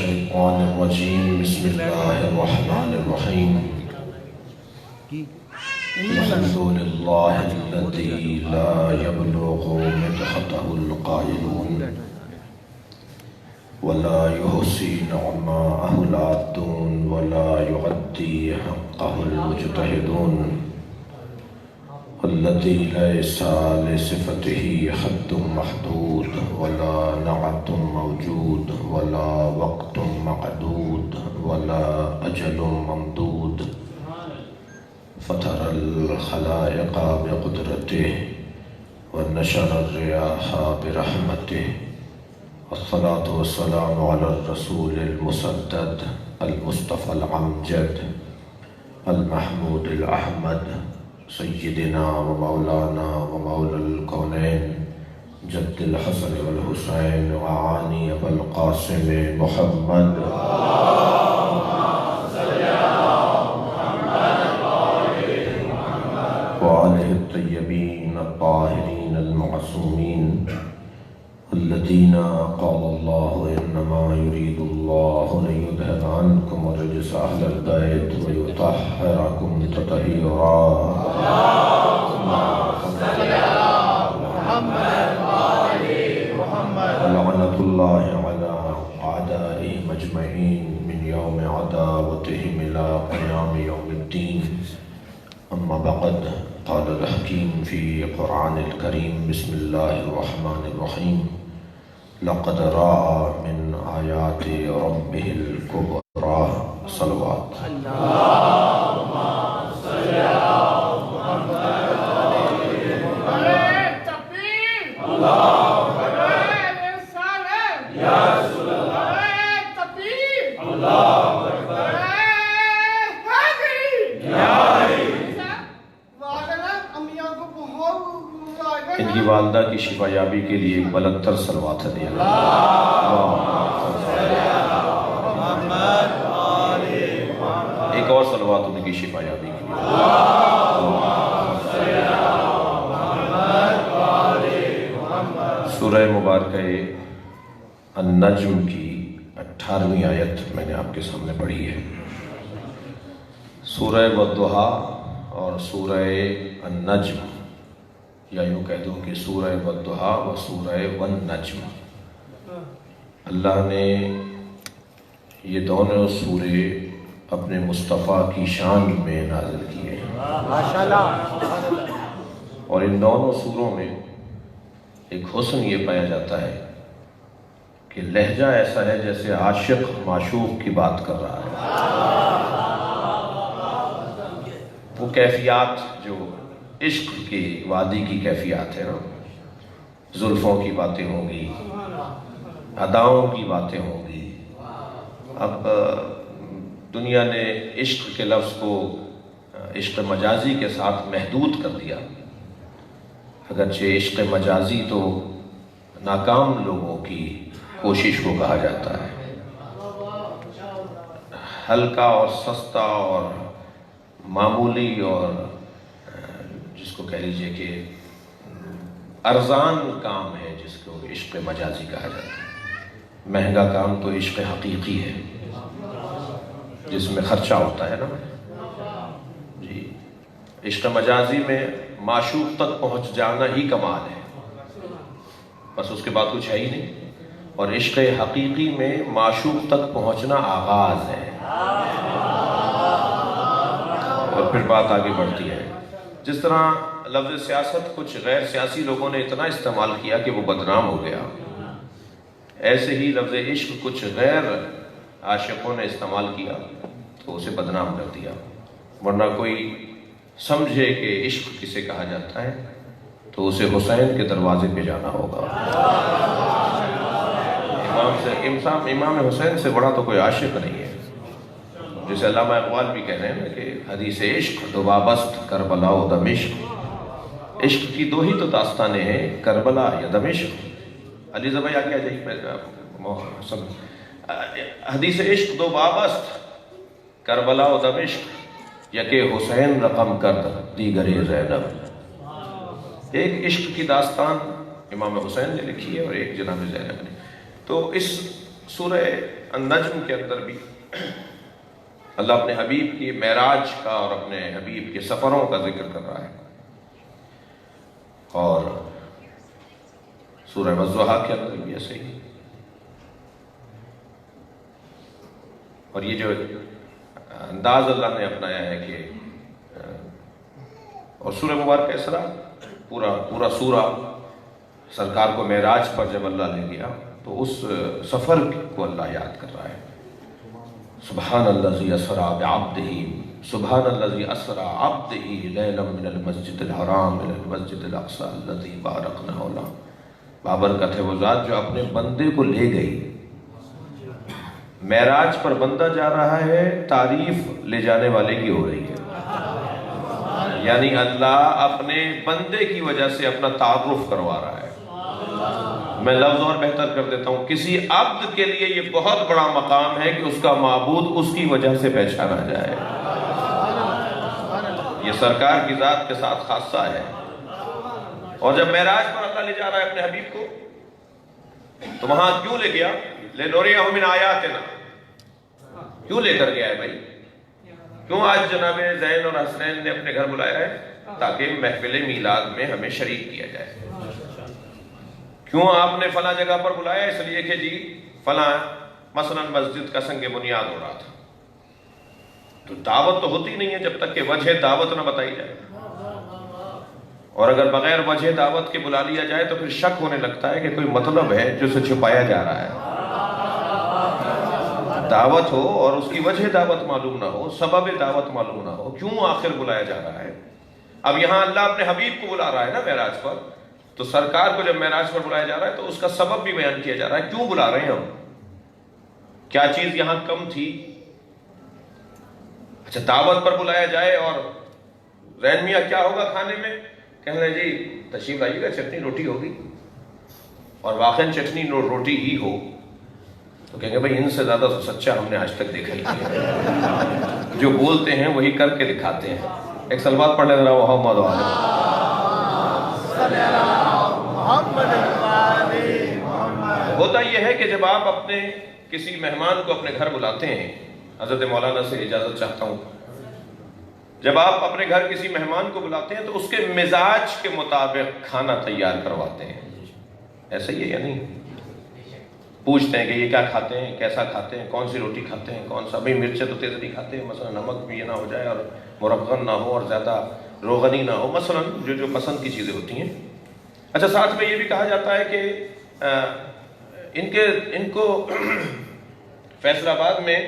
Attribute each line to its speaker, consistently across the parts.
Speaker 1: الشيطان الرجيم بسم الله الرحمن الرحيم الحمد لله الذي لا يبلغ مدحته القائلون ولا يحصي نعماءه العادون ولا يغطي حقه المجتهدون الذي ليس لصفته حد محدود ولا نعت موجود ولا وقت معدود ولا أجل ممدود فترى الخلائق بقدرته ونشر الرياح برحمته والصلاة والسلام على الرسول المسدد المصطفى الأمجد المحمود الأحمد سيدنا ومولانا ومولى الكونين جد الحسن والحسين وعاني أبا القاسم محمد وآله الطيبين الطاهرين المعصومين الذين قال الله إنما يريد الله أن يذهب عنكم الرجس أهل البيت ويطهركم تطهيرا ولعنة الله على أعدائهم أجمعين من يوم عداوتهم إلى قيام يوم الدين أما بعد قال الحكيم في قرآن الكريم بسم الله الرحمن الرحيم لقد رأى من آيات ربه الكبرى صلوات اللهم صل على محمد تكبير الله أكبر يا رسول الله تكبير الله أكبر ان کی والدہ کی شفا یابی کے لیے ایک بلند تر صلوات ہے ایک اور صلوات ان کی شفا یابی کے لیے سورہ مبارکہ النجم کی 18ویں آیت میں نے آپ کے سامنے پڑھی ہے۔ سورہ والضحیٰ اور سورہ النجم، یا یوں کہہ دوں کہ سورہ والضحیٰ و سورہ والنجم، اللہ نے یہ دونوں سورے اپنے مصطفیٰ کی شان میں نازل کیے ہیں، اور ان دونوں سوروں میں ایک حسن یہ پایا جاتا ہے کہ لہجہ ایسا ہے جیسے عاشق معشوق کی بات کر رہا ہے۔ وہ کیفیات جو عشق کی وادی کی کیفیات ہے نا، زلفوں کی باتیں ہوں گی، اداؤں کی باتیں ہوں گی۔ اب دنیا نے عشق کے لفظ کو عشق مجازی کے ساتھ محدود کر دیا، اگرچہ عشق مجازی تو ناکام لوگوں کی کوشش کو کہا جاتا ہے، ہلکا اور سستا اور معمولی اور جس کو کہہ لیجئے کہ ارزان کام ہے جس کو عشق مجازی کہا جاتا ہے۔ مہنگا کام تو عشق حقیقی ہے جس میں خرچہ ہوتا ہے نا جی۔ عشق مجازی میں معشوق تک پہنچ جانا ہی کمال ہے، بس اس کے بعد کچھ ہے ہی نہیں، اور عشق حقیقی میں معشوق تک پہنچنا آغاز ہے اور پھر بات آگے بڑھتی ہے۔ جس طرح لفظ سیاست کچھ غیر سیاسی لوگوں نے اتنا استعمال کیا کہ وہ بدنام ہو گیا، ایسے ہی لفظ عشق کچھ غیر عاشقوں نے استعمال کیا تو اسے بدنام کر دیا۔ ورنہ کوئی سمجھے کہ عشق کسے کہا جاتا ہے تو اسے حسین کے دروازے پہ جانا ہوگا۔ امام حسین سے بڑا تو کوئی عاشق نہیں ہے، جسے علامہ اقبال بھی کہہ رہے ہیں کہ حدیث عشق دو وابست کربلا و دمشق، عشق کی دو ہی تو داستانیں ہیں، کربلا یا دمشق۔ علی زبائی آگے آ جائیے۔ حدیث عشق دو وابست کربلا و دمشق، یکے حسین رقم کرد دیگر زینب۔ ایک عشق کی داستان امام حسین نے لکھی ہے اور ایک جناب زینب نے۔ تو اس سورہ النجم کے اندر بھی اللہ اپنے حبیب کی معراج کا اور اپنے حبیب کے سفروں کا ذکر کر رہا ہے، اور سورہ والضحیٰ کے اندر بھی ایسے ہی. اور یہ جو انداز اللہ نے اپنایا ہے کہ اور سورہ مبارکہ اسراء پورا سورہ سرکار کو معراج پر جب اللہ لے گیا تو اس سفر کو اللہ یاد کر رہا ہے. سبحان الذی اسریٰ بعبدہ، سبحان الذی اسریٰ عبدہ لیلا من المسجد الحرام الى المسجد الاقصی الذی بارکنا حولہ. بابرکت ہے وہ ذات جو اپنے بندے کو لے گئی. معراج پر بندہ جا رہا ہے، تعریف لے جانے والے کی ہو رہی ہے. یعنی اللہ اپنے بندے کی وجہ سے اپنا تعارف کروا رہا ہے. میں لفظ اور بہتر کر دیتا ہوں، کسی عبد کے لیے یہ بہت بڑا مقام ہے کہ اس کا معبود اس کی وجہ سے پہچانا جائے. یہ سرکار کی ذات کے ساتھ خاصہ ہے. اور جب معراج پر اللہ لے جا رہا ہے اپنے حبیب کو تو وہاں کیوں لے گیا؟ لِنُرِيَهُ مِنْ آیَاتِنَا. کیوں لے کر گیا ہے بھائی؟ کیوں آج جناب زین اور حسنین نے اپنے گھر بلایا ہے؟ تاکہ محفل میلاد میں ہمیں شریک کیا جائے. کیوں آپ نے فلاں جگہ پر بلایا؟ اس لیے کہ جی فلاں مثلا مسجد کا سنگ بنیاد ہو رہا تھا. تو دعوت تو ہوتی نہیں ہے جب تک کہ وجہ دعوت نہ بتائی جائے. اور اگر بغیر وجہ دعوت کے بلا لیا جائے تو پھر شک ہونے لگتا ہے کہ کوئی مطلب ہے جو اسے چھپایا جا رہا ہے. دعوت ہو اور اس کی وجہ دعوت معلوم نہ ہو، سبب دعوت معلوم نہ ہو، کیوں آخر بلایا جا رہا ہے. اب یہاں اللہ اپنے حبیب کو بلا رہا ہے نا معراج پر، تو سرکار کو جب معراج پر بلایا جا رہا ہے تو اس کا سبب بھی بیان کیا جا رہا ہے. کیوں بلا رہے ہیں ہم؟ کیا چیز یہاں کم تھی؟ اچھا دعوت پر بلایا جائے اور زین میاں کیا ہوگا کھانے میں؟ کہنے لیں جی تشریف لائیے گا، چٹنی روٹی ہوگی. اور واقعاً چٹنی روٹی ہی ہو تو کہیں گے بھائی ان سے زیادہ سچا ہم نے آج تک دیکھا ہی نہیں. جو بولتے ہیں وہی کر کے دکھاتے ہیں. ایک سلوات پڑھ لے ذرا محمد وعلیہ. ہوتا یہ ہے کہ جب آپ اپنے کسی مہمان کو اپنے گھر بلاتے ہیں، حضرت مولانا سے اجازت چاہتا ہوں، جب آپ اپنے گھر کسی مہمان کو بلاتے ہیں تو اس کے مزاج کے مطابق کھانا تیار کرواتے ہیں. ایسا ہی ہے یا نہیں؟ پوچھتے ہیں کہ یہ کیا کھاتے ہیں، کیسا کھاتے ہیں، کون سی روٹی کھاتے ہیں، کون سا بھائی مرچیں تو تیز نہیں کھاتے ہیں، مثلا نمک بھی یہ نہ ہو جائے اور مرغن نہ ہو اور زیادہ روغنی نہ ہو، مثلا جو پسند کی چیزیں ہوتی ہیں. اچھا ساتھ میں یہ بھی کہا جاتا ہے کہ ان کو فیصل آباد میں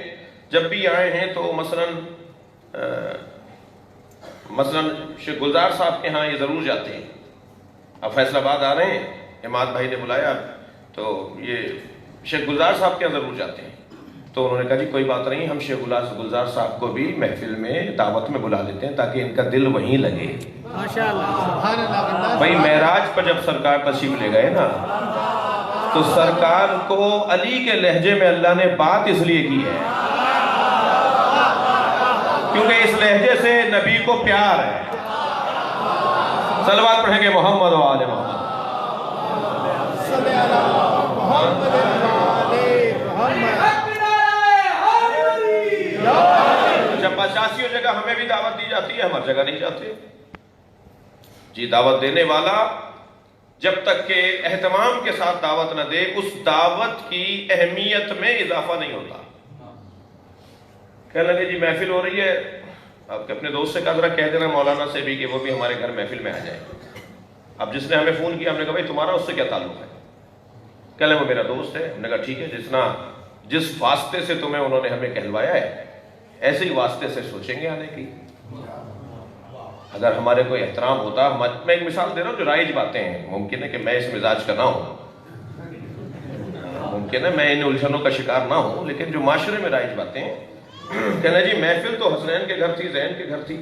Speaker 1: جب بھی آئے ہیں تو مثلا شیخ گلزار صاحب کے ہاں یہ ضرور جاتے ہیں. اب فیصل آباد آ رہے ہیں، اماد بھائی نے بلایا تو یہ شیخ گلزار صاحب کے ہاں ضرور جاتے ہیں. تو انہوں نے کہا جی کوئی بات نہیں، ہم شیخ گلزار صاحب کو بھی محفل میں دعوت میں بلا لیتے ہیں تاکہ ان کا دل وہیں لگے. بھائی معراج پر جب سرکار تشریف لے گئے نا تو سرکار کو علی کے لہجے میں اللہ نے بات اس لیے کی ہے کیونکہ اس لہجے سے نبی کو پیار ہے. صلوات پڑھیں گے محمد و آل محمد. جب 85 جگہ ہمیں بھی دعوت دی جاتی ہے، ہماری جگہ نہیں جاتے. جی دعوت دینے والا جب تک کہ اہتمام کے ساتھ دعوت نہ دے اس دعوت کی اہمیت میں اضافہ نہیں ہوتا. کہنے لگے جی محفل ہو رہی ہے، آپ اپنے دوست سے کہا ذرا کہہ دینا مولانا سے بھی کہ وہ بھی ہمارے گھر محفل میں آ جائے. اب جس نے ہمیں فون کیا ہم نے کہا بھائی تمہارا اس سے کیا تعلق ہے؟ کہہ لیں وہ میرا دوست ہے. ہم نے کہا ٹھیک ہے، جس واسطے سے تمہیں انہوں نے ہمیں کہلوایا ہے ایسے ہی واسطے سے سوچیں گے آنے کی. اگر ہمارے کوئی احترام ہوتا، میں ایک مثال دے رہا ہوں جو رائج باتیں ہیں، ممکن ہے کہ میں اس مزاج کا نہ ہوں، ممکن ہے میں ان الجھنوں کا شکار نہ ہوں، لیکن جو معاشرے میں رائج باتیں ہیں، کہنا جی محفل تو حسنین کے گھر تھی، زین کے گھر تھی،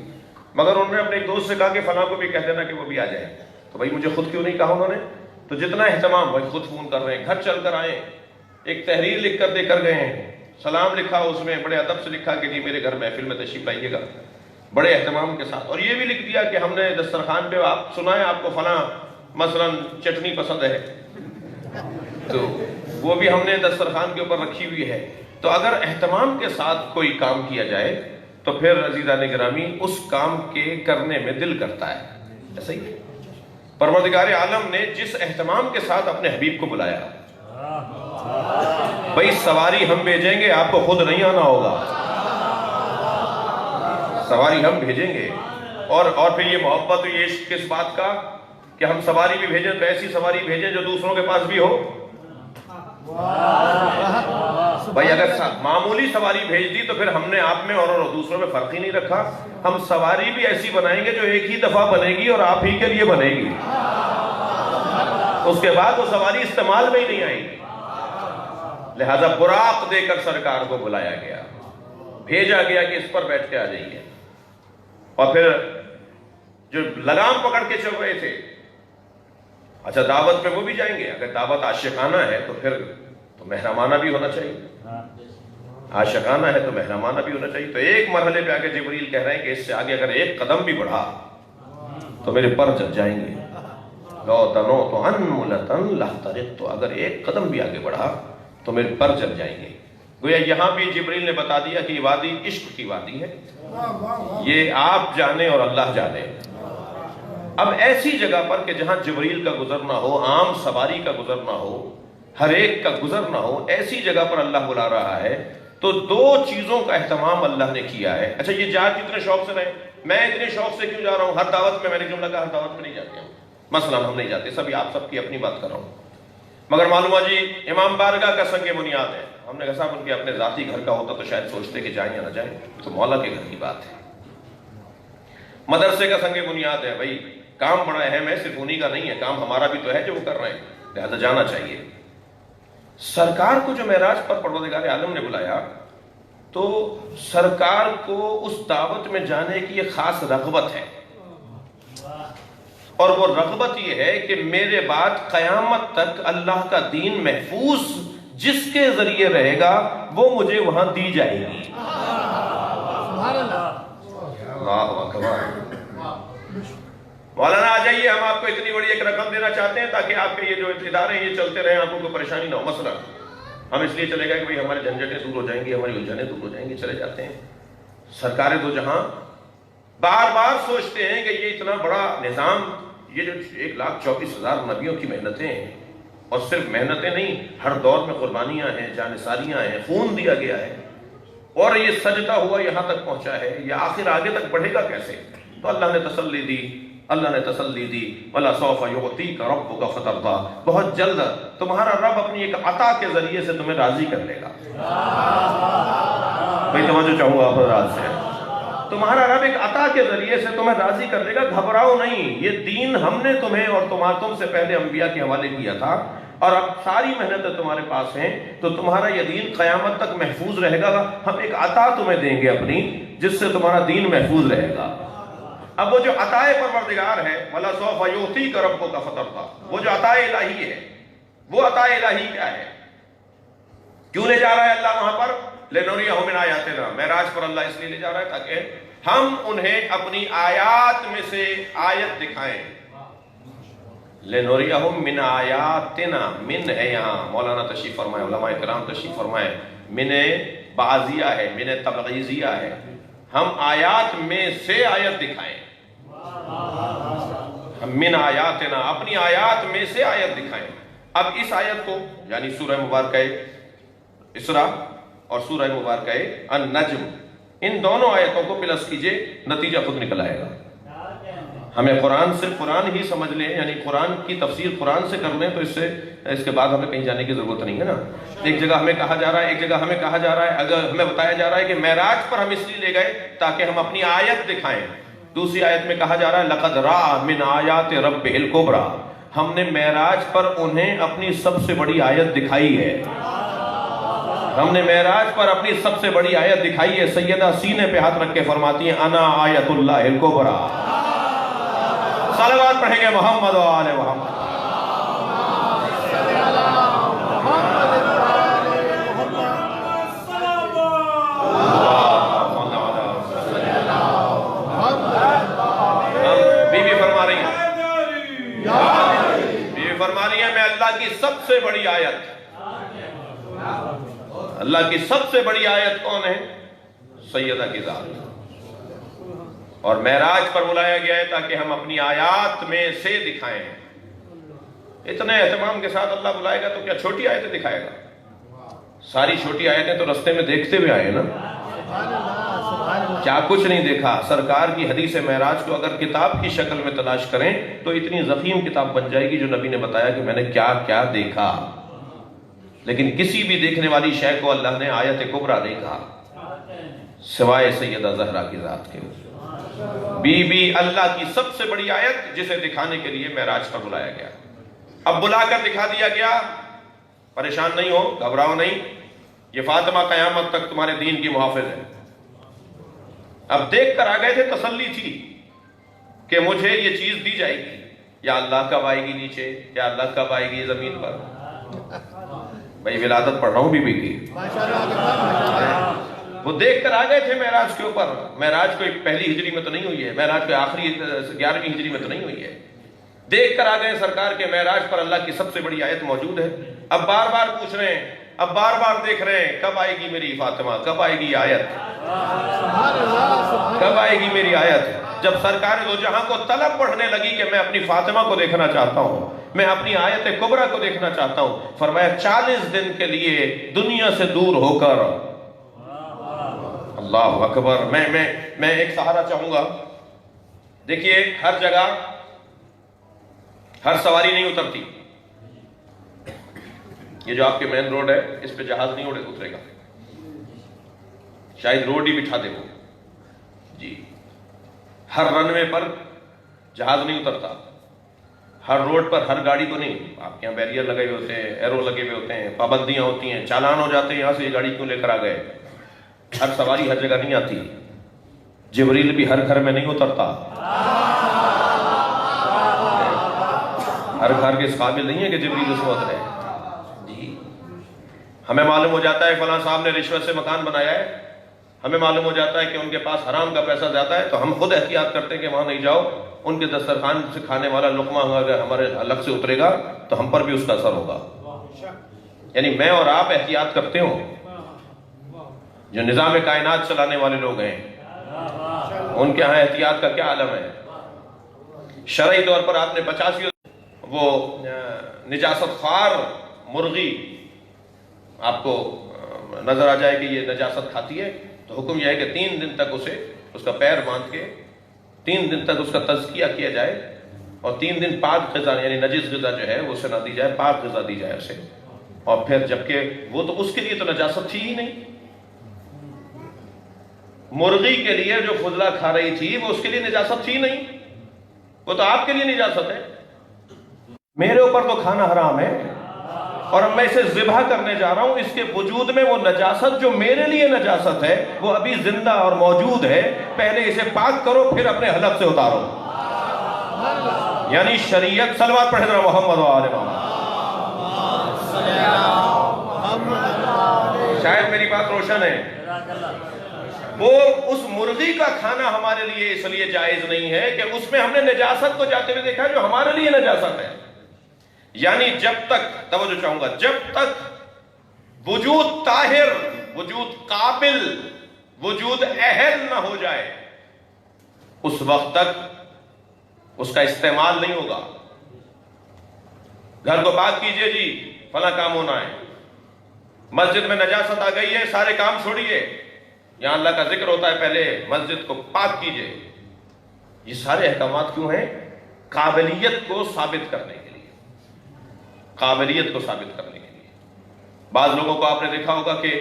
Speaker 1: مگر انہوں نے اپنے ایک دوست سے کہا کہ فلاں کو بھی کہہ دینا کہ وہ بھی آ جائے. تو بھائی مجھے خود کیوں نہیں کہا انہوں نے؟ تو جتنا اہتمام بھائی خود فون کر رہے ہیں، گھر چل کر آئے، ایک تحریر لکھ کر دے کر گئے ہیں، سلام لکھا، اس میں بڑے ادب سے لکھا کہ جی میرے گھر محفل میں تشریف لائیے گا، بڑے اہتمام کے ساتھ. اور یہ بھی لکھ دیا کہ ہم نے دسترخوان پہ آپ سنا ہے آپ کو فلاں مثلا چٹنی پسند ہے. تو وہ بھی ہم نے دسترخوان کے اوپر رکھی ہوئی ہے. تو اگر اہتمام کے ساتھ کوئی کام کیا جائے تو پھر عزیزان گرامی اس کام کے کرنے میں دل کرتا ہے. ایسا ہی پروردگار عالم نے جس اہتمام کے ساتھ اپنے حبیب کو بلایا، بھائی سواری ہم بھیجیں گے، آپ کو خود نہیں آنا ہوگا، سواری ہم بھیجیں گے. اور پھر یہ محبت یہ عشق کس بات کا کہ ہم سواری بھی بھیجیں تو ایسی سواری بھیجیں جو دوسروں کے پاس بھی ہو. بھائی اگر معمولی سواری بھیج دی تو پھر ہم نے آپ میں اور دوسروں میں فرق ہی نہیں رکھا. ہم سواری بھی ایسی بنائیں گے جو ایک ہی دفعہ بنے گی اور آپ ہی کے لیے بنے گی، اس کے بعد وہ سواری استعمال میں ہی نہیں آئے گی. لہذا براق دے کر سرکار کو بلایا گیا، بھیجا گیا کہ اس پر بیٹھ کے آ جائیے. اور پھر جو لگام پکڑ کے چل رہے تھے، اچھا دعوت پہ وہ بھی جائیں گے. اگر دعوت عاشقانہ ہے تو پھر تو محرمانہ بھی ہونا چاہیے، عاشقانہ ہے تو محرمانہ بھی ہونا چاہیے. تو ایک مرحلے پہ آگے جبریل کہہ رہے ہیں کہ اس سے آگے اگر ایک قدم بھی بڑھا تو میرے پر جل جائیں گے. لو تنو تو انملتن لہترق، تو اگر ایک قدم بھی آگے بڑھا تو میرے پر جل جائیں گے. گویا یہاں بھی جبریل نے بتا دیا کہ یہ وادی عشق کی وادی ہے، یہ آپ جانے اور اللہ جانے. اب ایسی جگہ پر کہ جہاں جبریل کا گزر نہ ہو، عام سواری کا گزر نہ ہو، ہر ایک کا گزر نہ ہو، ایسی جگہ پر اللہ بلا رہا ہے. تو دو چیزوں کا اہتمام اللہ نے کیا ہے. اچھا یہ جا کتنے شوق سے رہے، میں اتنے شوق سے کیوں جا رہا ہوں؟ ہر دعوت میں نے جملہ کہا ہر دعوت میں نہیں جاتے ہم، مثلا ہم نہیں جاتے، سبھی آپ سب کی اپنی بات کر رہا ہوں. مگر معلوم ہوا جی امام بارگاہ کا سنگ بنیاد ہے. ہم نے کہا صاحب ان کے اپنے ذاتی گھر کا ہوتا تو شاید سوچتے کہ جائیں یا نہ جائیں، تو مولا کے گھر کی بات ہے. مدرسے کا سنگ بنیاد ہے، بھائی کام بڑا اہم ہے، صرف انہی کا نہیں ہے، کام ہمارا بھی تو ہے جو وہ کر رہے ہیں، لہذا جانا چاہیے. سرکار کو جو معراج پر پروردگار عالم نے بلایا تو سرکار کو اس دعوت میں جانے کی ایک خاص رغبت ہے، اور وہ رغبت یہ ہے کہ میرے بعد قیامت تک اللہ کا دین محفوظ جس کے ذریعے رہے گا وہ مجھے وہاں دی جائے گی. اللہ اکبر. مولانا آ جائیے، ہم آپ کو اتنی بڑی ایک رقم دینا چاہتے ہیں تاکہ آپ کے یہ جو ادارے ہیں یہ چلتے رہیں، آپ کو کوئی پریشانی نہ ہو. مثلا ہم اس لیے چلے گئے کہ بھئی ہمارے جھنجھٹیں دور ہو جائیں گی، ہماری الجھنیں دور ہو جائیں گی، چلے جاتے ہیں. سرکار دو جہاں بار بار سوچتے ہیں کہ یہ اتنا بڑا نظام، یہ جو 1,24,000 نبیوں کی محنتیں ہیں، اور صرف محنتیں نہیں، ہر دور میں قربانیاں ہیں، جانثاریاں ہیں، خون دیا گیا ہے، اور یہ سجدہ ہوا یہاں تک پہنچا ہے، یہ آخر آگے تک بڑھے گا کیسے؟ تو اللہ نے تسلی دی، اللہ نے تسلی دی، وَلَسَوْفَ يُعْطِيكَ رَبُّكَ فَتَرْضَىٰ، بہت جلد تمہارا رب اپنی ایک عطا کے ذریعے سے تمہیں راضی کر لے گا. بھئی توجہ چاہوں گا آپ راز سے، تمہارا رب ایک عطا کے ذریعے سے تمہیں راضی کر لے گا. گھبراؤ نہیں، یہ دین ہم نے تمہیں اور تم سے پہلے انبیاء کے حوالے کیا تھا، اور اب ساری محنتیں تمہارے پاس ہیں، تو تمہارا یہ دین قیامت تک محفوظ رہے گا. ہم ایک عطا تمہیں دیں گے اپنی، جس سے تمہارا دین محفوظ رہے گا. اب وہ جو عطا پروردگار ہے، وَلَسَوْفَ يُعْطِيكَ رَبُّكَ فَتَرْضَىٰ، وہ جو عطا الہی ہے، وہ عطا الہی کیا ہے؟ کیوں لے جا رہا ہے اللہ وہاں پر؟ لِنُرِيَهُ مِنْ آيَاتِنَا، معراج پر اللہ اس لیے لے جا رہا ہے تاکہ ہم انہیں اپنی آیات میں سے آیت دکھائیں. لِنُرِيَهُمْ مِنْ آيَاتِنَا، من ہے یہاں، مولانا تشریف فرمائے، علماء کرام تشریف فرمائے، من بعضیہ ہے، من تبعیضیہ ہے، ہم آیات میں سے آیت دکھائیں. من آیاتنا، اپنی آیات میں سے آیت دکھائیں. اب اس آیت کو یعنی سورہ مبارکہ اسراء اور سورہ مبارکہ النجم، ان دونوں آیتوں کو پلس کیجئے، نتیجہ خود نکل آئے گا. ہمیں قرآن صرف قرآن ہی سمجھ لیں، یعنی قرآن کی تفسیر قرآن سے کر لیں، تو اس کے بعد ہمیں کہیں جانے کی ضرورت نہیں ہے نا. ایک جگہ ہمیں کہا جا رہا ہے، ایک جگہ ہمیں کہا جا رہا ہے، اگر ہمیں بتایا جا رہا ہے کہ معراج پر ہم اس لیے لے گئے تاکہ ہم اپنی آیت دکھائیں. دوسری آیت میں کہا جا رہا ہے لَقَدْ رَأَىٰ مِنْ آيَاتِ رَبِّهِ الْكُبْرَىٰ، ہم نے معراج پر انہیں اپنی سب سے بڑی آیت دکھائی ہے. ہم نے معراج پر اپنی سب سے بڑی آیت دکھائی ہے. سیدہ سینے پہ ہاتھ رکھ کے فرماتی ہیں انا آیت اللہ الکبریٰ. صلوات پڑھیں گے محمد و آل محمد. بیوی فرما رہی ہیں، بیوی فرما رہی ہیں میں اللہ کی سب سے بڑی آیت اللہ کی سب سے بڑی آیت کون ہے؟ سیدہ کی ذات. اور معراج پر بلایا گیا ہے تاکہ ہم اپنی آیات میں سے دکھائیں. اتنے اہتمام کے ساتھ اللہ بلائے گا تو کیا چھوٹی آیتیں دکھائے گا؟ ساری چھوٹی آیتیں تو رستے میں دیکھتے ہوئے آئے نا. کیا کچھ نہیں دیکھا. سرکار کی حدیث معراج کو اگر کتاب کی شکل میں تلاش کریں تو اتنی ضخیم کتاب بن جائے گی جو نبی نے بتایا کہ میں نے کیا کیا دیکھا. لیکن کسی بھی دیکھنے والی شے کو اللہ نے آیت کبریٰ نہیں کہا سوائے سیدہ زہرا کی ذات کے. بی بی اللہ کی سب سے بڑی آیت جسے دکھانے کے لیے معراج پر بلایا گیا. اب بلا کر دکھا دیا گیا. پریشان نہیں ہو، گھبراؤ نہیں، یہ فاطمہ قیامت تک تمہارے دین کی محافظ ہے. اب دیکھ کر آ گئے تھے، تسلی تھی کہ مجھے یہ چیز دی جائے گی. یا اللہ کب آئے گی نیچے، یا اللہ کب آئے گی زمین پر. بھائی ولادت پڑھ رہا ہوں بی بی کی. وہ دیکھ کر آ گئے تھے معراج کے اوپر. معراج کوئی پہلی ہجری میں تو نہیں ہوئی ہے، معراج کوئی آخری 11ویں ہجری میں تو نہیں ہوئی ہے. دیکھ کر آ گئے سرکار کے معراج پر اللہ کی سب سے بڑی آیت موجود ہے. اب بار بار پوچھ رہے ہیں، اب بار بار دیکھ رہے ہیں کب آئے گی میری فاطمہ، کب آئے گی آیت، کب آئے گی میری آیت. جب سرکار دو جہاں کو طلب بڑھنے لگی کہ میں اپنی فاطمہ کو دیکھنا چاہتا ہوں، میں اپنی آیت کبریٰ کو دیکھنا چاہتا ہوں، فرمایا 40 دن کے لیے دنیا سے دور ہو کر. اللہ اکبر. میں ایک سہارا چاہوں گا. دیکھیے ہر جگہ ہر سواری نہیں اترتی. یہ جو آپ کے مین روڈ ہے اس پہ جہاز نہیں اترے گا. شاید روڈ ہی بٹھا دے وہ. جی ہر رن وے پر جہاز نہیں اترتا. ہر روڈ پر ہر گاڑی کو نہیں. آپ کے یہاں بیریئر لگے ہوئے ہوتے ہیں، ایرو لگے ہوئے ہوتے ہیں، پابندیاں ہوتی ہیں، چالان ہو جاتے ہیں یہاں سے یہ گاڑی کیوں لے کر آ گئے. ہر سواری ہر جگہ نہیں آتی. جبریل بھی ہر گھر میں نہیں اترتا. ہر گھر کے اس قابل نہیں ہے کہ جبریل اس وقت رہے. جی ہمیں معلوم ہو جاتا ہے فلاں صاحب نے رشوت سے مکان بنایا ہے، ہمیں معلوم ہو جاتا ہے کہ ان کے پاس حرام کا پیسہ زیادہ ہے، تو ہم خود احتیاط کرتے ہیں کہ وہاں نہیں جاؤ. ان کے دسترخوان سے کھانے والا لقمہ اگر ہمارے حلق سے اترے گا تو ہم پر بھی اس کا اثر ہوگا. یعنی میں اور آپ احتیاط کرتے ہوں. جو نظام کائنات چلانے والے لوگ ہیں ان کے ہاں احتیاط کا کیا عالم ہے. شرعی طور پر آپ نے 85 وہ نجاست خوار مرغی آپ کو نظر آ جائے کہ یہ نجاست کھاتی ہے، تو حکم یہ ہے کہ 3 دن تک اسے اس کا پیر باندھ کے 3 دن تک اس کا تزکیہ کیا جائے، اور 3 دن پاک غذا یعنی نجس غذا جو ہے وہ اسے نہ دی جائے، پاک غذا دی جائے اسے. اور پھر جبکہ وہ تو اس کے لیے تو نجاست تھی ہی نہیں. مرغی کے لیے جو فضلہ کھا رہی تھی وہ اس کے لیے نجاست تھی نہیں، وہ تو آپ کے لیے نجاست ہے. میرے اوپر تو کھانا حرام ہے اور میں اسے ذبح کرنے جا رہا ہوں. اس کے وجود میں وہ نجاست جو میرے لیے نجاست ہے وہ ابھی زندہ اور موجود ہے. پہلے اسے پاک کرو پھر اپنے حلق سے اتارو. یعنی شریعت. صلوات پڑھے ذرا محمد و آل محمد. شاید میری بات روشن ہے. وہ اس مرغی کا کھانا ہمارے لیے اس لیے جائز نہیں ہے کہ اس میں ہم نے نجاست کو جاتے ہوئے دیکھا جو ہمارے لیے نجاست ہے. یعنی جب تک توجہ چاہوں گا، جب تک وجود طاہر، وجود قابل، وجود اہل نہ ہو جائے اس وقت تک اس کا استعمال نہیں ہوگا. گھر کو پاک کیجئے جی فلاں کام ہونا ہے. مسجد میں نجاست آ گئی ہے سارے کام چھوڑیے، یہاں اللہ کا ذکر ہوتا ہے پہلے مسجد کو پاک کیجئے. یہ سارے احکامات کیوں ہیں؟ قابلیت کو ثابت کرنے کے لیے. قابلیت کو ثابت کرنے کے لیے. بعض لوگوں کو آپ نے دیکھا ہوگا کہ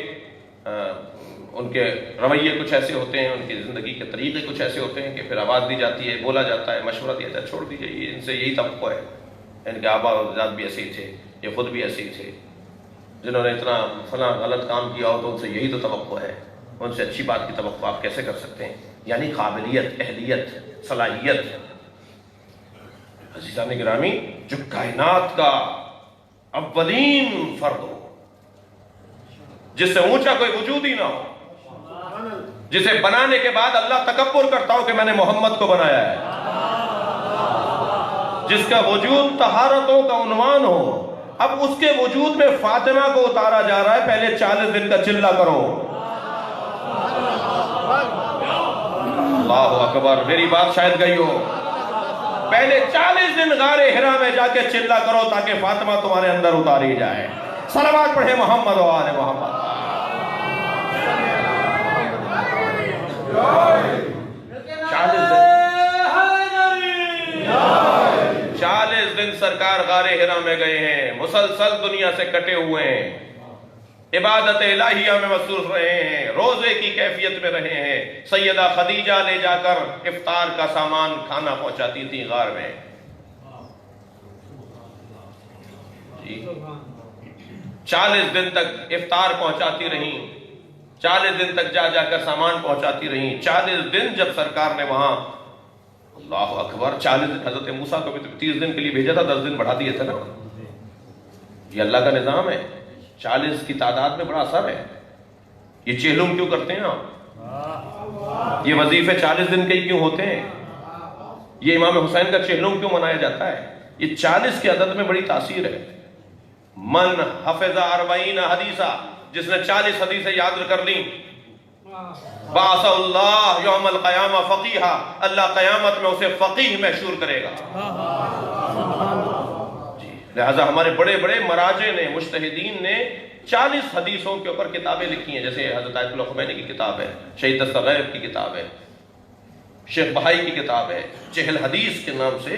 Speaker 1: ان کے رویے کچھ ایسے ہوتے ہیں، ان کی زندگی کے طریقے کچھ ایسے ہوتے ہیں کہ پھر آواز دی جاتی ہے، بولا جاتا ہے، مشورہ دیا جاتا ہے، چھوڑ دیجیے، ان سے یہی توقع ہے. ان کے آبا و اجداد بھی ایسے ہی تھے، یہ خود بھی ایسے ہی تھے. جنہوں نے اتنا فلاں غلط کام کیا ہو تو ان سے یہی تو توقع ہے، ان سے اچھی بات کی توقع آپ کیسے کر سکتے ہیں؟ یعنی قابلیت، اہلیت، صلاحیت. عزیزان گرامی، جو کائنات کا اولین فرد ہو، جس سے اونچا کوئی وجود ہی نہ ہو، جسے بنانے کے بعد اللہ تکبر کرتا ہو کہ میں نے محمد کو بنایا ہے، جس کا وجود طہارتوں کا عنوان ہو، اب اس کے وجود میں فاطمہ کو اتارا جا رہا ہے. پہلے 40 دن کا چلہ کرو. اللہ اکبر. میری بات شاید گئی ہو. پہلے 40 دن غار حرا میں جا کے چلہ کرو تاکہ فاطمہ تمہارے اندر اتاری جائے. صلوات پڑھے محمد و آل محمد. 40 دن سرکار غار حرا میں گئے ہیں. مسلسل دنیا سے کٹے ہوئے ہیں. عبادت الہیہ میں مصروف رہے ہیں. روزے کی کیفیت میں رہے ہیں. سیدہ خدیجہ لے جا کر افطار کا سامان کھانا پہنچاتی تھی غار میں. جی 40 دن تک افطار پہنچاتی رہیں. 40 دن تک جا جا کر سامان پہنچاتی رہیں. 40 دن جب سرکار نے وہاں اللہ اکبر 40 دن. حضرت موسیٰ کو بھی 30 دن کے لیے بھیجا تھا, 10 دن بڑھا دیے تھے نا. یہ اللہ کا نظام ہے. 40 کی تعداد میں بڑا اثر ہے. یہ چہلم کیوں کرتے ہیں آپ؟ یہ وظیفے 40 دن کے کیوں ہوتے ہیں؟ یہ امام حسین کا چہلم کیوں منایا جاتا ہے؟ یہ 40 کے عدد میں بڑی تاثیر ہے. من حفظ 40 حدیثہ, جس نے 40 حدیثیں یاد کر لیں, بعث اللہ یوم القیامہ فقیہا, اللہ قیامت میں اسے فقیہ مشہور کرے گا. لہذا ہمارے بڑے بڑے مراجع نے, مجتہدین نے 40 حدیثوں کے اوپر کتابیں لکھی ہیں. جیسے حضرت آیت اللہ خمینی کی کتاب ہے, شہید دستغیب کی کتاب ہے, شیخ بہائی کی کتاب ہے, چہل حدیث کے نام سے.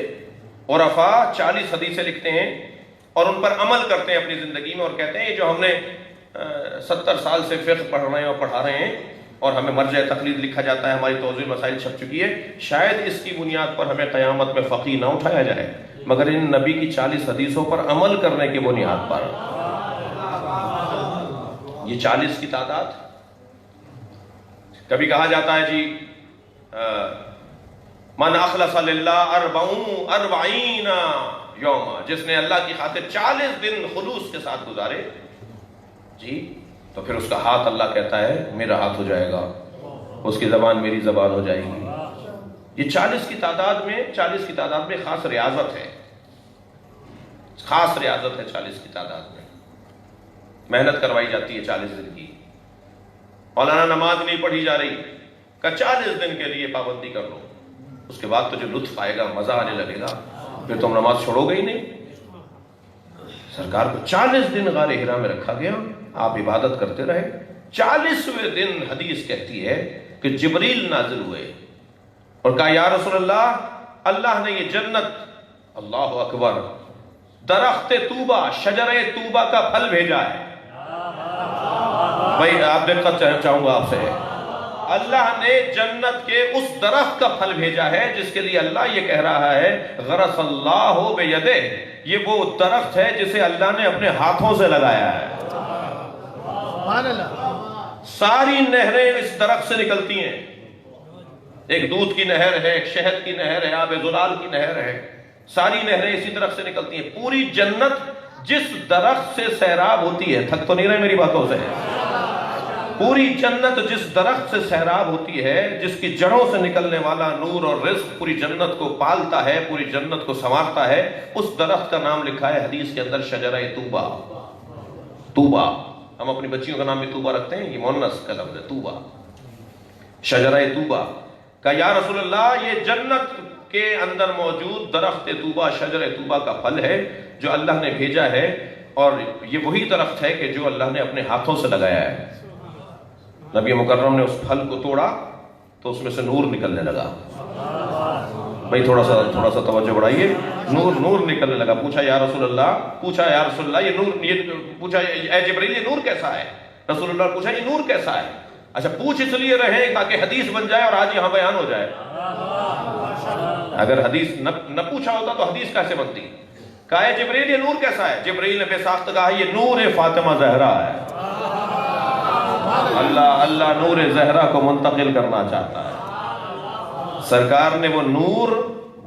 Speaker 1: عرفاء 40 حدیثیں لکھتے ہیں اور ان پر عمل کرتے ہیں اپنی زندگی میں, اور کہتے ہیں یہ جو ہم نے 70 سال سے فقہ پڑھ رہے ہیں اور پڑھا رہے ہیں اور ہمیں مرجع تقلید لکھا جاتا ہے, ہماری توضیح مسائل چھپ چکی ہے, شاید اس کی بنیاد پر ہمیں قیامت میں فقیہ نہ اٹھایا جائے, مگر ان نبی کی 40 حدیثوں پر عمل کرنے کی بنیاد پر. یہ 40 کی تعداد. کبھی کہا جاتا ہے جی من اخلص للہ 40 یوما, جس نے اللہ کی خاطر 40 دن خلوص کے ساتھ گزارے جی, تو پھر اس کا ہاتھ اللہ کہتا ہے میرا ہاتھ ہو جائے گا, اس کی زبان میری زبان ہو جائے گی. یہ 40 کی تعداد میں خاص ریاضت ہے, خاص ریاضت ہے 40 کی تعداد میں. محنت کروائی جاتی ہے 40 دن کی. مولانا نماز نہیں پڑھی جا رہی, کہ 40 دن کے لیے پابندی کر لو, اس کے بعد تو جو لطف آئے گا, مزہ آنے لگے گا, پھر تم نماز چھوڑو گے ہی نہیں. سرکار کو 40 دن غار حرا میں رکھا گیا, آپ عبادت کرتے رہے. 40ویں دن حدیث کہتی ہے کہ جبریل نازل ہوئے اور کہا یا رسول اللہ, اللہ نے یہ جنت, اللہ اکبر, درخت طوبہ, شجرہ طوبہ کا پھل بھیجا ہے. بھائی آپ دقت چاہوں گا آپ سے, اللہ نے جنت کے اس درخت کا پھل بھیجا ہے جس کے لیے اللہ یہ کہہ رہا ہے غرس اللہ بیدہ, یہ وہ درخت ہے جسے اللہ نے اپنے ہاتھوں سے لگایا ہے. ساری نہریں اس درخت سے نکلتی ہیں. ایک دودھ کی نہر ہے, ایک شہد کی نہر ہے, آب زلال کی نہر ہے, ساری نہریں اسی درخت سے نکلتی ہیں. پوری جنت جس درخت سے سیراب ہوتی ہے, تھک تو نہیں رہے میری باتوں سے, پوری جنت جس درخت سے سیراب ہوتی ہے, جس کی جڑوں سے نکلنے والا نور اور رزق پوری جنت کو پالتا ہے, پوری جنت کو سنوارتا ہے, اس درخت کا نام لکھا ہے حدیث کے اندر شجرہ طوبہ. طوبہ, ہم اپنی بچیوں کا نام بھی طوبہ رکھتے ہیں, یہ مؤنث کا لفظ ہے طوبہ. شجرہ طوبہ کا یا رسول اللہ, یہ جنت کے اندر موجود درخت طوبہ, شجرہ طوبہ کا پھل ہے جو اللہ نے بھیجا ہے, اور یہ وہی درخت ہے کہ جو اللہ نے اپنے ہاتھوں سے لگایا ہے. نبی مکرم نے اس پھل کو توڑا تو اس میں سے نور نکلنے لگا. بھائی تھوڑا سا توجہ بڑھائیے. نور نکلنے لگا. پوچھا یا رسول اللہ یہ نور, یہ پوچھا اے جبریل یہ نور کیسا ہے؟ رسول اللہ پوچھا یہ نور کیسا ہے؟ اچھا پوچھ اس لیے رہے تاکہ حدیث بن جائے اور آج یہاں بیان ہو جائے. اگر حدیث نہ پوچھا ہوتا تو حدیث کیسے بنتی؟ کہا اے جبریل یہ نور کیسا ہے؟ جبریل نے بے ساخت کہا یہ نور فاطمہ زہرا ہے. اللہ نور زہرا کو منتقل کرنا چاہتا ہے. سرکار نے وہ نور,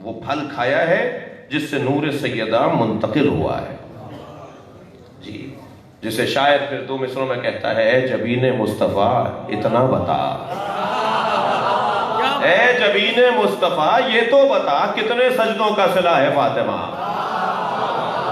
Speaker 1: وہ پھل کھایا ہے جس سے نور سیدہ منتقل ہوا ہے جی, جسے شاید پھر 2 مصروں میں کہتا ہے اے جبین مصطفیٰ اتنا بتا, اے جبین مصطفیٰ یہ تو بتا کتنے سجدوں کا صلہ ہے فاطمہ.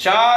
Speaker 1: 4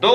Speaker 1: 2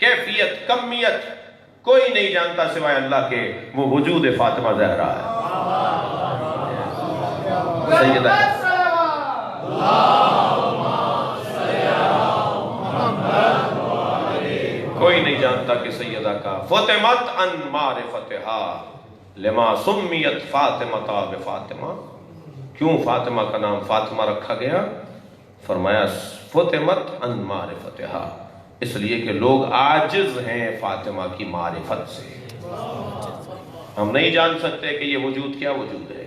Speaker 1: کیفیت کمیت کوئی نہیں جانتا سوائے اللہ کے، وہ وجود فاطمہ زہرا ہے۔ سیدہ کوئی نہیں جانتا کہ سیدہ کا فطمت ان معرفتہا لما سمیت فاطمہ بفاطمہ، کیوں فاطمہ کا نام فاطمہ رکھا گیا؟ فرمایا فطمت ان معرفتہا، اس لیے کہ لوگ عاجز ہیں فاطمہ کی معرفت سے۔ ہم نہیں جان سکتے کہ یہ وجود کیا وجود ہے۔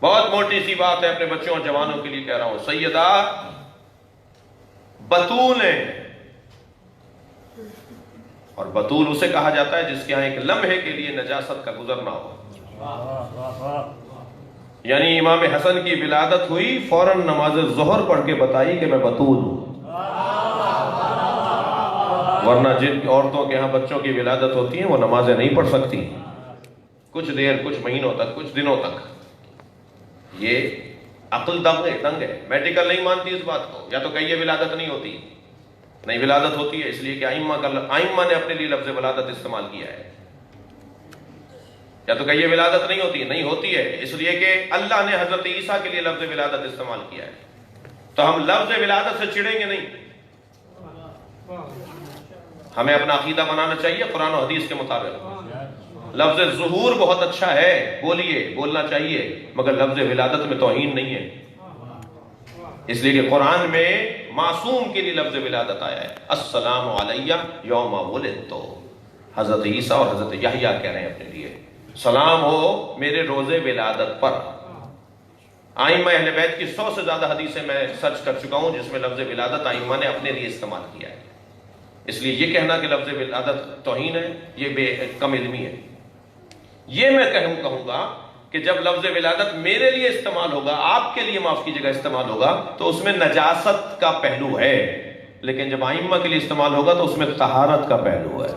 Speaker 1: بہت موٹی سی بات ہے، اپنے بچوں اور جوانوں کے لیے کہہ رہا ہوں، سیدہ بطول ہیں، اور بطول اسے کہا جاتا ہے جس کے ہاں ایک لمحے کے لیے نجاست کا گزر نہ ہو۔ یعنی امام حسن کی ولادت ہوئی، فوراً نماز ظہر پڑھ کے بتائی کہ میں بطول ہوں، ورنہ جن عورتوں کے ہاں بچوں کی ولادت ہوتی ہیں وہ نمازیں نہیں پڑھ سکتی کچھ دیر، کچھ مہینوں تک، کچھ دنوں تک۔ یہ عقل دنگ ہے، میڈیکل نہیں مانتی اس بات کو، یا تو کہیے ولادت نہیں ہوتی، نہیں ولادت ہوتی ہے، اس لیے کہ ائمہ نے اپنے لیے لفظ ولادت استعمال کیا ہے۔ یا تو کہیے ولادت نہیں ہوتی، نہیں ہوتی ہے، اس لیے کہ اللہ نے حضرت عیسیٰ کے لیے لفظ ولادت استعمال کیا ہے۔ تو ہم لفظ ولادت سے چڑھیں گے نہیں، ہمیں اپنا عقیدہ بنانا چاہیے قرآن و حدیث کے مطابق۔ لفظ ظہور بہت اچھا ہے، بولیے، بولنا چاہیے، مگر لفظ ولادت میں توہین نہیں ہے، اس لیے کہ قرآن میں معصوم کے لیے لفظ ولادت آیا ہے۔ السلام علیہ یوم ولدت، حضرت عیسیٰ اور حضرت یحییٰ کہہ رہے ہیں اپنے لیے سلام ہو میرے روز ولادت پر۔ ائمہ اہل بیت کی 100 سے زیادہ حدیثیں میں سرچ کر چکا ہوں جس میں لفظ ولادت ائمہ نے اپنے لیے استعمال کیا ہے، اس لیے یہ کہنا کہ لفظ ولادت توہین ہے یہ بے کم علمی ہے۔ یہ میں کہوں گا کہ جب لفظ ولادت میرے لیے استعمال ہوگا، آپ کے لیے معاف کیجیے گا استعمال ہوگا، تو اس میں نجاست کا پہلو ہے، لیکن جب ائمہ کے لیے استعمال ہوگا تو اس میں طہارت کا پہلو ہے،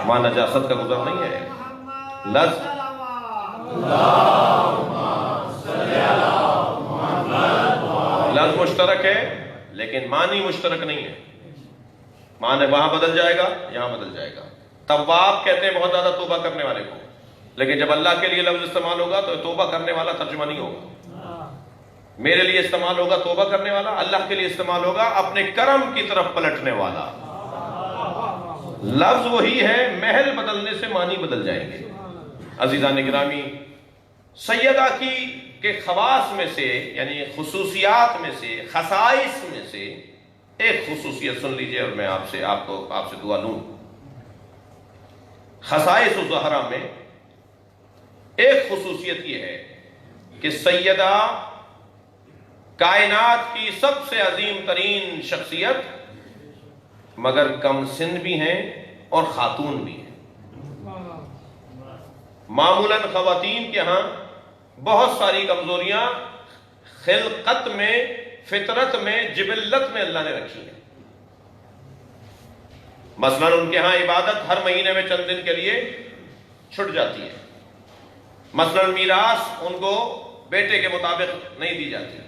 Speaker 1: وہاں نجاست کا گزر نہیں ہے۔ لفظ مشترک ہے لیکن معنی مشترک نہیں ہے، معنی وہاں بدل جائے گا، یہاں بدل جائے گا۔ تواب کہتے ہیں بہت زیادہ توبہ کرنے والے کو، لیکن جب اللہ کے لیے لفظ استعمال ہوگا تو توبہ کرنے والا ترجمہ نہیں ہوگا، میرے لیے استعمال ہوگا توبہ کرنے والا، اللہ کے لیے استعمال ہوگا اپنے کرم کی طرف پلٹنے والا۔ لفظ وہی ہے، محل بدلنے سے معنی بدل جائیں گے۔ عزیزان گرامی، سیدہ کی کے خواص میں سے، یعنی خصوصیات میں سے، خصائص میں سے ایک خصوصیت سن لیجئے اور میں آپ سے دعا لوں۔ خصائص الزہرا میں ایک خصوصیت یہ ہے کہ سیدہ کائنات کی سب سے عظیم ترین شخصیت، مگر کم سن بھی ہیں اور خاتون بھی ہیں۔ معمولاً خواتین کے ہاں بہت ساری کمزوریاں خلقت میں، فطرت میں، جبلت میں اللہ نے رکھی ہیں۔ مثلاً ان کے ہاں عبادت ہر مہینے میں چند دن کے لیے چھٹ جاتی ہے، مثلاً میراث ان کو بیٹے کے مطابق نہیں دی جاتی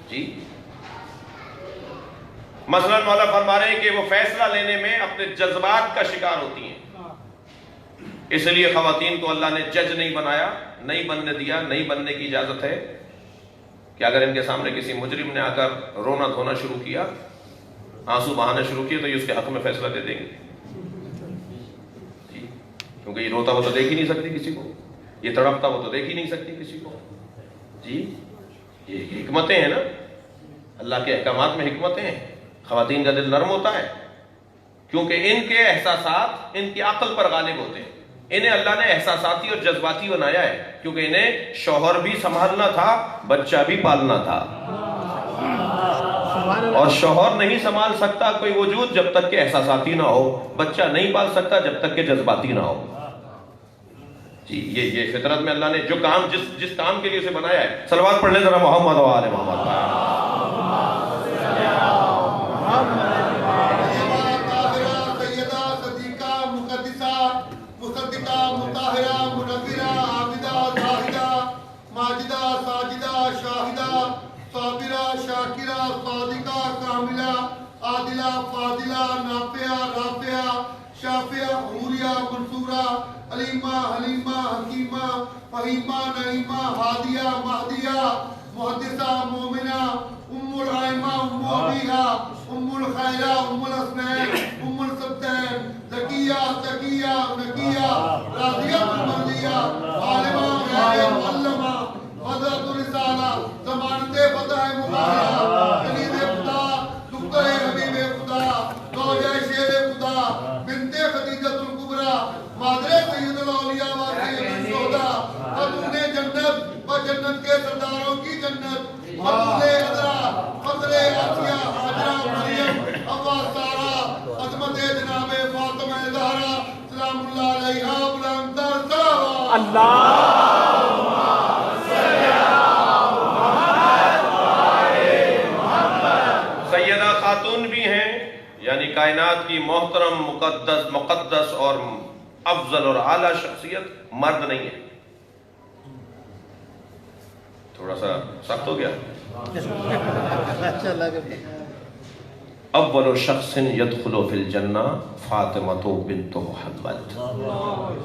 Speaker 1: جی، مثلاً مولا فرما رہے ہیں کہ وہ فیصلہ لینے میں اپنے جذبات کا شکار ہوتی ہیں، اس لیے خواتین کو اللہ نے جج نہیں بنایا، نہیں بننے دیا، نہیں بننے کی اجازت ہے کہ اگر ان کے سامنے کسی مجرم نے آ کر رونا دھونا شروع کیا، آنسو بہانا شروع کیے، تو یہ اس کے حق میں فیصلہ دے دیں گے جی، کیونکہ یہ روتا وہ تو دیکھ ہی نہیں سکتی کسی کو، یہ تڑپتا وہ تو دیکھ ہی نہیں سکتی کسی کو جی۔ یہ حکمتیں ہیں نا، اللہ کے احکامات میں حکمتیں ہیں۔ خواتین کا دل نرم ہوتا ہے کیونکہ ان کے احساسات ان کی عقل پر غالب ہوتے ہیں، انہیں اللہ نے احساساتی اور جذباتی بنایا ہے کیونکہ انہیں شوہر بھی سنبھالنا تھا، بچہ بھی پالنا تھا، اور شوہر نہیں سنبھال سکتا کوئی وجود جب تک کہ احساساتی نہ ہو، بچہ نہیں پال سکتا جب تک کہ جذباتی نہ ہو جی۔ یہ فطرت میں اللہ نے جو کام جس کام کے لیے اسے بنایا ہے۔ صلوات پڑھ لیں ذرا محمد و آل محمد پر۔
Speaker 2: صابرہ، شاکرہ، صادقہ، کاملہ، عادلہ، علیمہ حلیمہ حکیمہ فہیمہ نعیمہ ہادیہ مہدیہ محدثہ مومنہ ام الائمہ ام ابیہا ام الخیرہ ام الحسنین ام السبتین زکیہ تقیہ نقیہ راضیہ مرضیہ عالمہ غیبہ معلمہ حضرت الرسالہ ضمانت فتح مبارکہ کلید خدا دکتہ حبیب خدا زوجہ شیر خدا بنت خدیجہ الکبریٰ مادر سید الاولیاء و سید الشہداء خاتون جنت و جنت کے سرداروں کی جنت فضل عذرا فضل عافیہ حاجرہ مریم حوا سارہ عظمت جناب فاطمہ زہرا سلام اللہ علیہا بلند تر صلوات
Speaker 3: اللہ
Speaker 1: سیدہ خاتون بھی ہیں، یعنی کائنات کی محترم مقدس اور افضل اور اعلیٰ شخصیت مرد نہیں ہے۔ تھوڑا سا سخت ہو گیا۔ اول شخص يدخل فی الجنہ فاطمۃ بنت محمد،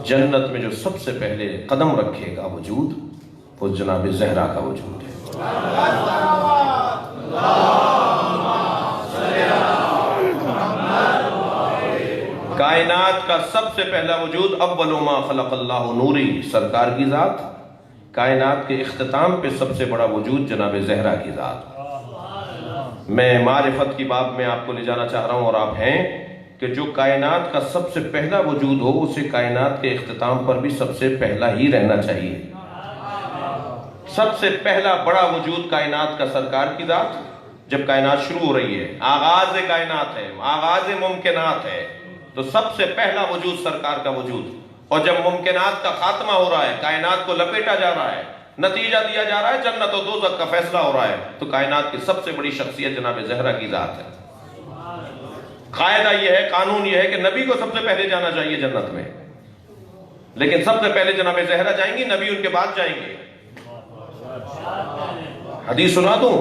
Speaker 1: جنت میں جو سب سے پہلے قدم رکھے گا وجود وہ جناب زہرا کا وجود ہے۔ کائنات کا سب سے پہلا وجود اول ما خلق اللہ نوری، سرکار کی ذات۔ کائنات کے اختتام پہ سب سے بڑا وجود جناب زہرا کی ذات۔ میں معرفت کی باب میں آپ کو لے جانا چاہ رہا ہوں، اور آپ ہیں کہ جو کائنات کا سب سے پہلا وجود ہو اسے کائنات کے اختتام پر بھی سب سے پہلا ہی رہنا چاہیے۔ سب سے پہلا بڑا وجود کائنات کا سرکار کی ذات۔ جب کائنات شروع ہو رہی ہے، آغاز کائنات ہے، آغاز ممکنات ہے، تو سب سے پہلا وجود سرکار کا وجود۔ اور جب ممکنات کا خاتمہ ہو رہا ہے، کائنات کو لپیٹا جا رہا ہے، نتیجہ دیا جا رہا ہے، جنت و دوزخ کا فیصلہ ہو رہا ہے، تو کائنات کی سب سے بڑی شخصیت جناب زہرا کی ذات ہے۔ قاعدہ یہ ہے، قانون یہ ہے کہ نبی کو سب سے پہلے جانا چاہیے جنت میں، لیکن سب سے پہلے جناب زہرا جائیں گی، نبی ان کے بعد جائیں گے۔ حدیث سنا دوں،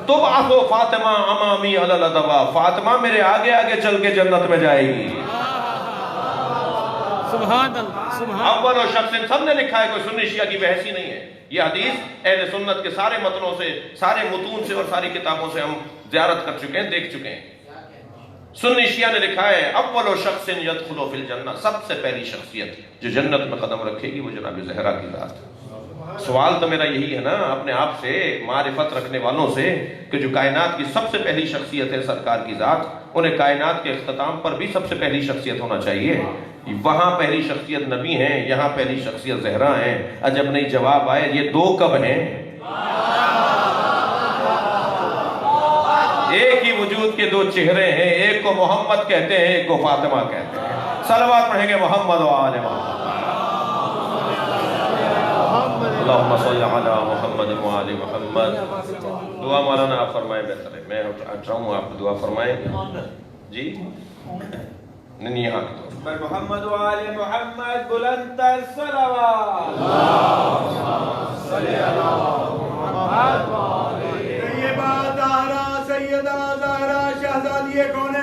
Speaker 1: تبعث فاطمہ امامی علی الادوا، فاطمہ میرے آگے آگے چل کے جنت میں جائے گی۔
Speaker 3: سبحان اللہ، سبحان
Speaker 1: اول و شخص، سب نے لکھا ہے، کوئی سنی شیعہ کی بحث ہی نہیں ہے۔ یہ حدیث اہل سنت کے سارے متنوں سے، سارے متون سے اور ساری کتابوں سے ہم زیارت کر چکے ہیں، دیکھ چکے ہیں۔ سنی شیعہ نے لکھا ہے اول و شخص يدخل فی الجنہ، سب سے پہلی شخصیت جو جنت میں قدم رکھے گی وہ جناب زہرا کی ذات۔ سوال تو میرا یہی ہے نا اپنے آپ سے، معرفت رکھنے والوں سے، کہ جو کائنات کی سب سے پہلی شخصیت ہے سرکار کی ذات، انہیں کائنات کے اختتام پر بھی سب سے پہلی شخصیت ہونا چاہیے۔ وہاں پہلی شخصیت نبی ہیں، یہاں پہلی شخصیت زہرا ہیں۔ عجب نہیں جواب آئے، یہ دو کب ہیں؟ ایک ہی وجود کے دو چہرے ہیں، ایک کو محمد کہتے ہیں، ایک کو فاطمہ کہتے ہیں۔ صلوات پڑھیں گے محمد و آل محمد۔ اللہم صلی علی محمد و آل محمد۔ دعا مولانا آپ فرمائیں، بہتر ہے، میں اٹھ رہا ہوں، آپ دعا فرمائیں جی۔ نہیں یہاں
Speaker 4: پر محمد و آل محمد، بلند تر صلوات۔ سیدہ زہرا شہزادی کون